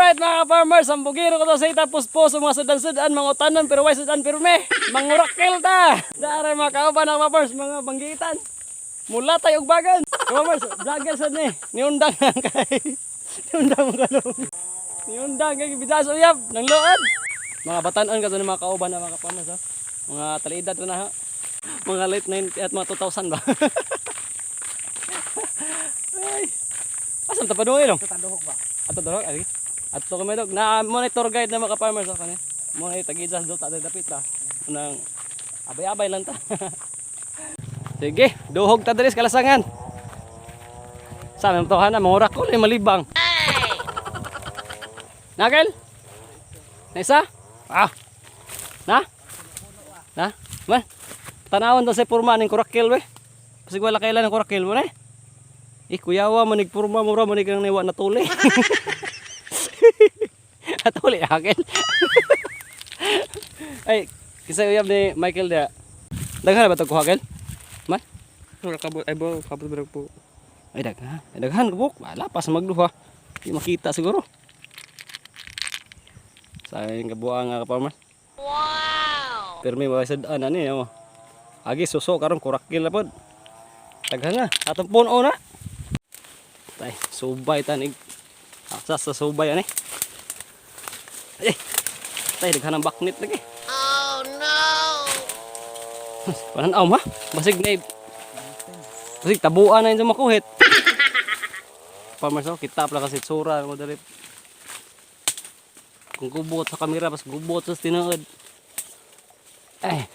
Alright mga farmers, ang bugiro ko to sa itapos po sa mga sudan-sudan, mga utanan, pero why sudan pirme? Mangurakil ta! Dari mga kauban ng farmers, mga banggitan. Mula tayo ugbagan. Farmers, vlogger sa ni. Niundang kay. Niundang mo galong. Niundang kay bidas uyab ng lood. Mga batanon ka to ng mga kauban ng mga farmers ha. Mga talidad na ha. Mga late 90 at mga 2000 ba. Ay. Asan ta pa doon ilong? Taduhog ba? Ato dorog ay. Ato kami dog na monitor guide na mga farmers ako ni. Mo ay tagijas do ta dapit ta. Nang abay-abay lang ta. Sige, duhog ta diri sa kalasangan. Sa man to hana mangurak ko ni malibang. Nagel? Nisa? Ah. Na? Na? Man. Tanawon to sa purma ning kurakil we. Kasi wala kailan ng kurakil mo na. Kuyawa manig purma mura manig nang niwa na tuli. Atuli akin. Ay, kisay uyab ni Michael dia. Daghan ba to ko hakel? Man. Wala kabot ay bo kabot ba po. Ay daghan. Ay daghan kabuk. Wala pa sa magduha. Di makita siguro. Sayang kabuang nga pa man. Wow. Pero may masadaan ani mo. Agi suso karon kurakil na pod. Daghan na. Atong puno na. Tay, subay tanig. Aksas sa subay ani. Ay. Tay daghan ang baknit lagi. Oh no. Panan aw ma? Basig na. Basig tabuan na yung makuhit. Farmers kita pala kasi tsura mo dali. Kung gubot sa kamera pas gubot sa tinuod. Ay.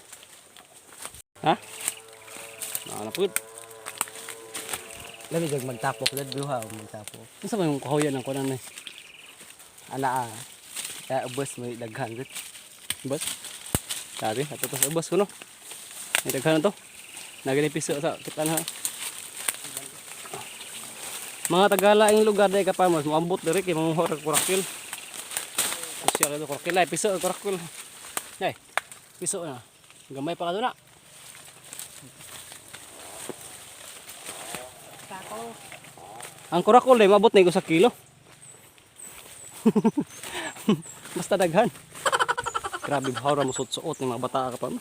Ha? Nakapud. Lami jog magtapok dad duha o magtapok. Unsa man yung kahoyan ng kunan ni? Ana kaya ubos may daghan gud. Bus. Sabi, ato to sa bus kuno. May daghan na to. Nagani piso sa kita na. Mga tagalaing lugar day ka farmers, moambot diri kay mga horag kurakil. Siya ka kurakil ay piso kurakil. Ay. Piso na. Gamay pa ka na. Ang kurakol ay mabot na ko sa kilo. Basta daghan. Grabe bahawra mo suot-suot ng mga bata ka pa.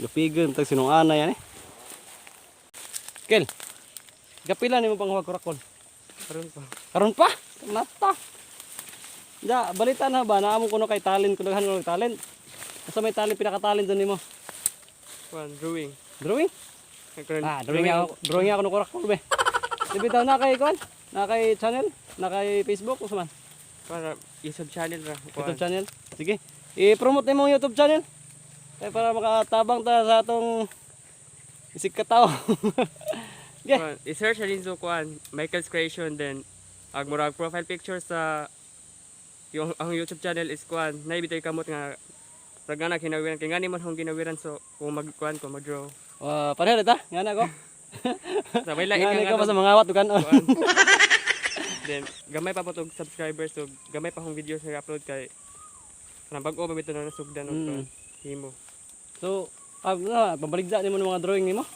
Lupigan tag sinong ana yan eh. Kel. Gapila nimo pang kurakol. Karon pa. Karon pa? Nata. Ja, balita na ba naamo kuno kay talent kuno daghan talent. Asa may talent pinaka-talent dun nimo? One drawing. Drawing? Drawing ako no kurakol be. Dibitaw na kay kon? Na kay channel? Na kay Facebook o man? Para YouTube channel ra. YouTube channel. Sige. I-promote nimo yung YouTube channel. Kaya para makatabang ta sa atong isig kataw. Okay. I-search din so kuan Michael's Creation then ag murag profile picture sa yung ang YouTube channel is kuan naibitay kamot nga ragana kinawiran kay ngani man hong ginawiran so kung magkuan ko mag-draw. Pareho ta, ngana ko. Sabay lain Ngana nga ko sa mga wat kan. Then gamay pa po tog subscribers so gamay pa hong videos nga upload kay kanang bag-o ba bitaw na sugdan og himo. So, pabaligza nimo ng mga drawing nimo?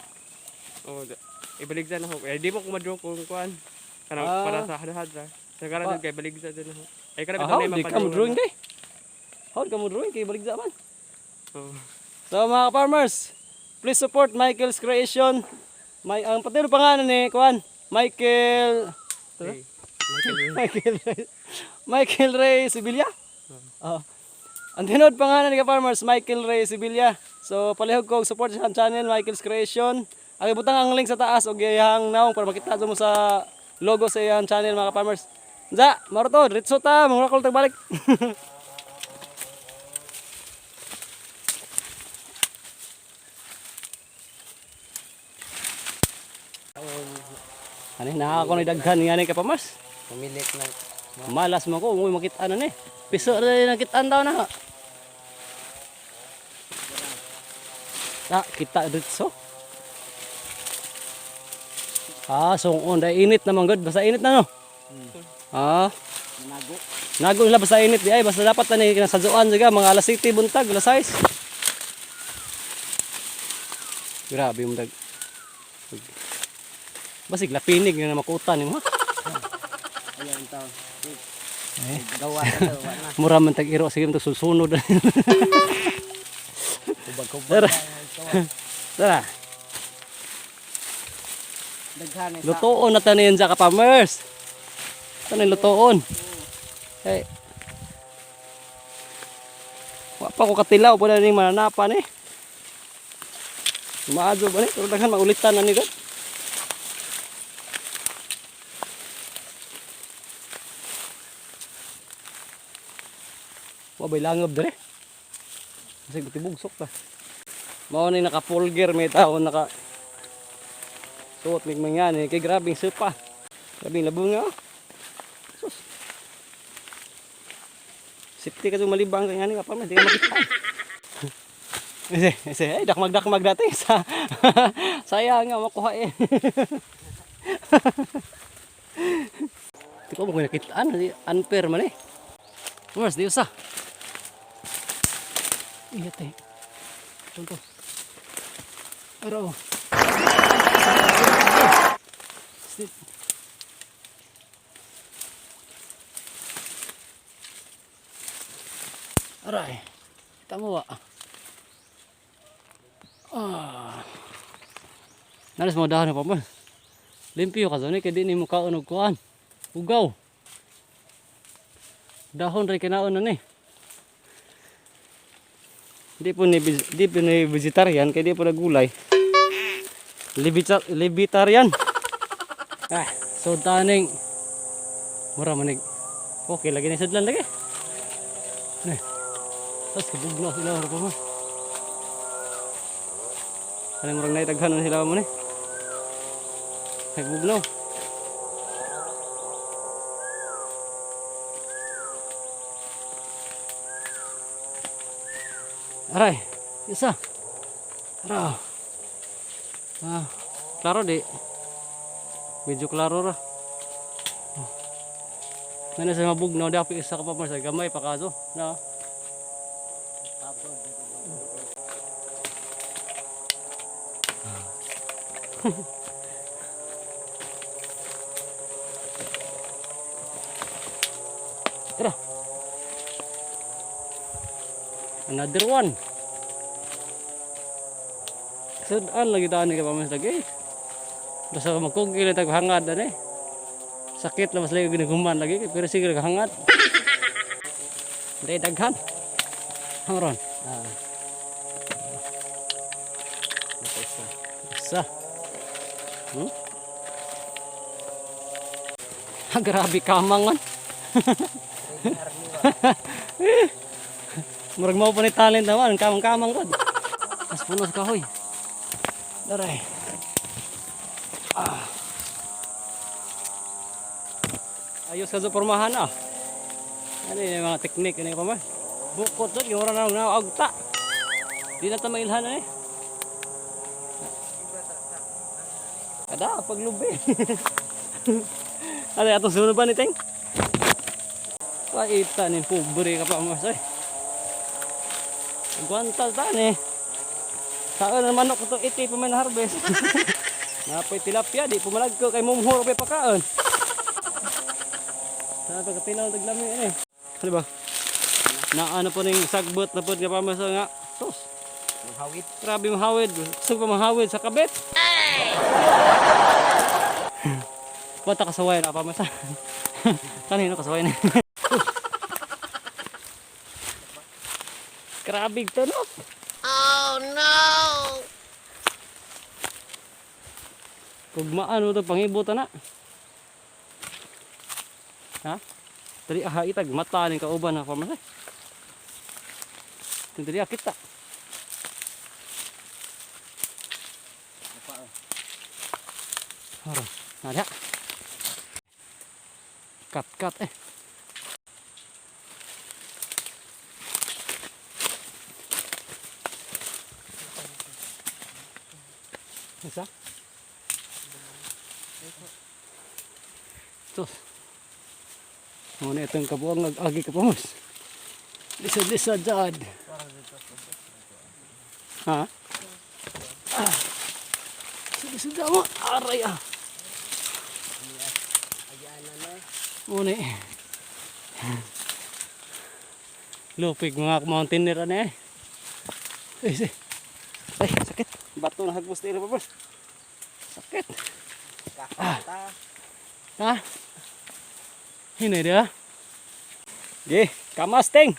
Oh, ibaligza na ho. Di mo ko ma-draw kung kuan. Kanang para sa hadhad ra. Sa karan kay baligza din ho. Ay kana bitaw may mapadrawing. Di drawing kay. How ka mo drawing kay baligza man? Oh. So mga farmers, please support Michael's Creation. Ang patino pangalan ni kuan, Michael Hey. Michael Ray Sibilia. Ang tinod pangalan ni farmers, Michael Ray Sibilia. So palihog ko support sa channel Michael's Creation. Ang ibutang ang link sa taas og iyang naong para makita mo sa logo sa iyang channel mga farmers. Ja, maroto, ritso ta, mga rakol tag balik. Ani nakako ni daghan ngani ka pamas. Pamilit na. Malas mo ko ung makita ano ni. Piso na nakitaan daw na. Kita dito. Sung dai init naman gud, basta init na no. Nago. Nago nila basta init di ay basta dapat na ni kinasadzuan juga mga alas 7 buntag, alas 6. Grabe yung dag. Basig lapinig na makutan nimo. Ayan taw. Gawa na to, wala. Mura man tag-iro, sige man susunod. Kubag-kubag. Tara. Tara. Daghan sa. Lutoon na tanin sa kapamers. Tanin lutoon. Hey. Wa pa ko katilaw pa na ning mananapan eh. Maadyo ba ni? Pero daghan maulitan na ni God. Wa bay langob dire. Kasi gutibugsok ta. Mao ni naka full gear may tao naka suot mig mangan kay grabing sepa. Grabing labong nga. Sus. Safety ka malibang kay ngani ka pa man di ka makita. Ay dakmag dati sa sayang nga makuha eh. Tiko mo kung nakitaan unfair man eh. Mas di usa. Iya teh. Contoh. Aduh. Sit. Aray. Kita mo ba? Nalis mo dahon na pa mo. Limpyo ka zone kay di ni mo kaon og kuan. Ugaw. Dahon ray kinaon na ni. Di po ni vegetarian kay di po nagulay. Libitarian. So taning mura manig. Okay lagi ni sadlan lagi. Nah. Tapos kabugno sila ora pa mo. Kanang murang nay daghan na sila mo ni. Ay bugno. Aray, isa. Ara. Klaro di. Medyo klaro ra. Mana sa mabugnaw dapat isa ka pa sa gamay pa kaso. Na. Tara. Another one. Sudan lagi daan ni kapamas lagi. Basta magkugil tag hangad ani. Sakit lah mas lagi ginaguman lagi pero sige hangad. Dai daghan. Hamron. Isa. Grabe kamangan. Murag mau pa ni talent naman, kamang-kamang rod. Mas punos kahoy. Daray. Ayos ka sa pormahan ah. Ano yung mga teknik ano pa man. Bukot doon, yung orang na agta. Di na tamailhan eh. Ada paglubi. Ano atong sunod ba ni Teng? Paita ni pobre ka pa mas eh. Guantal ta ni. Saan ang manok ito iti pa man harvest. Napay tilapia di pumalag ko kay mumhor pa pakaon. Sa pagkatinaw taglami ani. Ano ba? Na ano po ning sagbot na pod nga pamasa nga. Sus. Mahawid. Grabe mahawid. Gusto pa mahawid sa kabit. Bata kasaway na pamasa. Kanino kasaway na? Grabe to no. Oh no! Kugmaan mo ito pangibutan na. Ha? Tadi aha itag mata ni kauban na pamasa. Tadi kita. Haro, ada. Kat eh. Isa. Tos. Muna itong kabuang nag-agi ka pa mas. Lisa dad. Ha? Lisa mo. Aray ah. Muna Lupig mga mountaineer ano eh. Ay, sakit. Bato na hagpos tayo pa. Sakit. Ha? Hinay dia. Ge, kamas ting.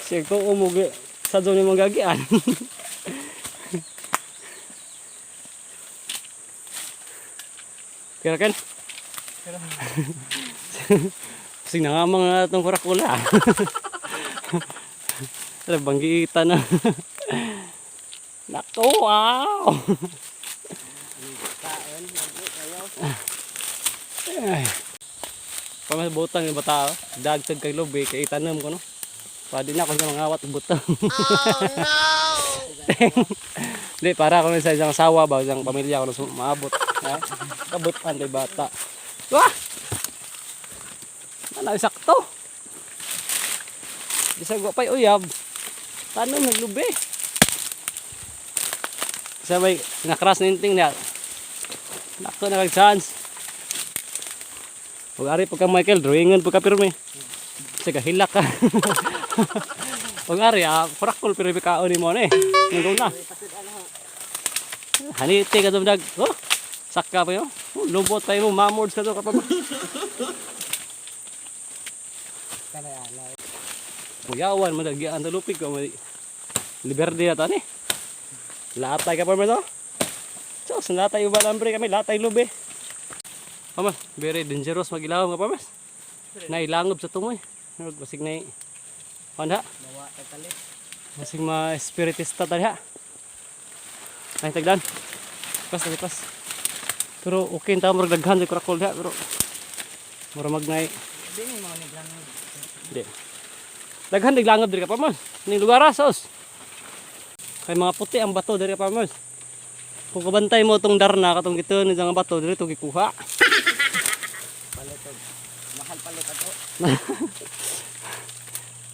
Siya ko umugi sa zone yung magagian. Kira kan? Kasi nangamang na itong kurakula. Banggitan na. Nako, wow! Pamabutang yung bata, dagtag kay lobe, kay itanam ko no. Pwede na ako sa mga awat butang. Oh no! Hindi, para ako sa isang asawa ba, isang pamilya ko na maabot. Kabutan kay bata. Wah! Ano, sakto. Bisa gua pa'y uyab. Tanong naglubi. Sabay, nakras na inting niya. Nako na kag-chance. Huwag ari pagka Michael, drawingan pagka pirme. Sige, hilak ka. Huwag ari, kurakol pero bikaon ni mo na eh. Nandun na. Haniti ka tumdag. Oh, sakka pa yun. Oh, lubot tayo mo, mamords ka to kapag. Uyawan, madagyan ang talupig ko. Liberde na ito ni. Latay ka pa mo ito. So, latay yung balambre kami, latay lubi. Pamas, very dangerous mag-ilawang ka pamas. Nailangob sa tumoy. Basig na handa. Basig ma-spiritista tali ha. Ay, tagdan. Pas. Pero okay, tao maragdaghan sa kurakol ha. Pero maramag na Hindi. Daghan naglangob diri ka pa man. Ning lugar sos. Kay mga puti ang bato diri ka pa man. Kung kabantay mo tong darna katong gito ni nga bato diri to gikuha. Palitod. Mahal palit ako.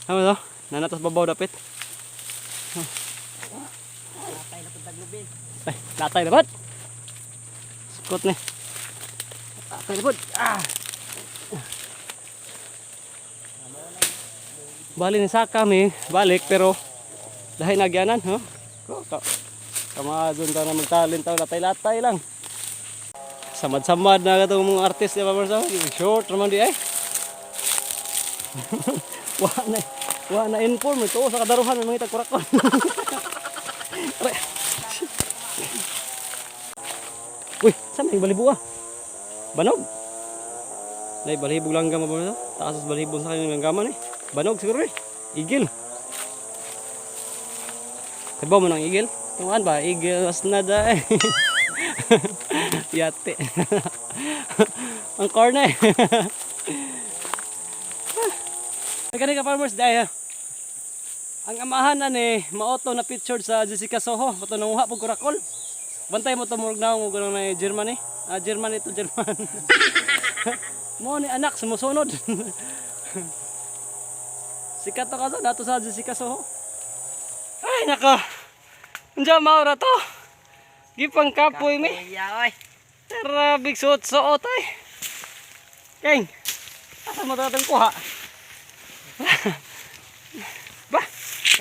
Ano to? Nanatas babaw dapit. Latay na pud taglubi. Ay, latay dapat. Sukot ni. Latay dapat. Bali ni saka mi, balik pero dahil nagyanan, ha? Kamadon ka na magtalent tao, latay-latay lang. Samad-samad na katong mga artist di ba sa short naman di ay. Wa na inform ito sa kadaruhan ng mga kurakon. Uy, saan yung balibo ah? Banog. Nay balibog lang gama ba? Taas balibog sa kanyang gama ni. Banog siguro eh. Igil. Kabaw mo ng igil? Tungan ba? Igil was nada eh. Yate. Ang corner eh. Nagkani ka farmers dahil ang amahan na ni maoto na pictured sa Jessica Soho. Pato nanguha po kurakol. Bantay mo ito murag na ako gano'n na Germany. German ito, German. Mo ni anak, sumusunod. Sikat to kaso, dato sa Jessica Soho. Ay, nako. Andiyan maura to. Gipang kapoy mi. Yaoy. Tara, big suot-suot ay. Keng, asa mo tatang kuha? Bah,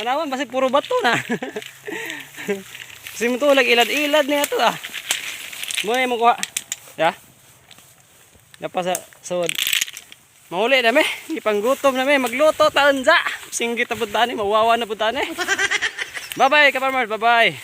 kanawan, basi puro bato na. Kasi mo to, ilad-ilad niya to ah. Muna mo kuha. Ya. Napa sa suod. Mauli na me, ipanggutom na me, magluto taon sa. Singgit na puntaan mawawa na puntaan Bye bye ka farmers, bye bye.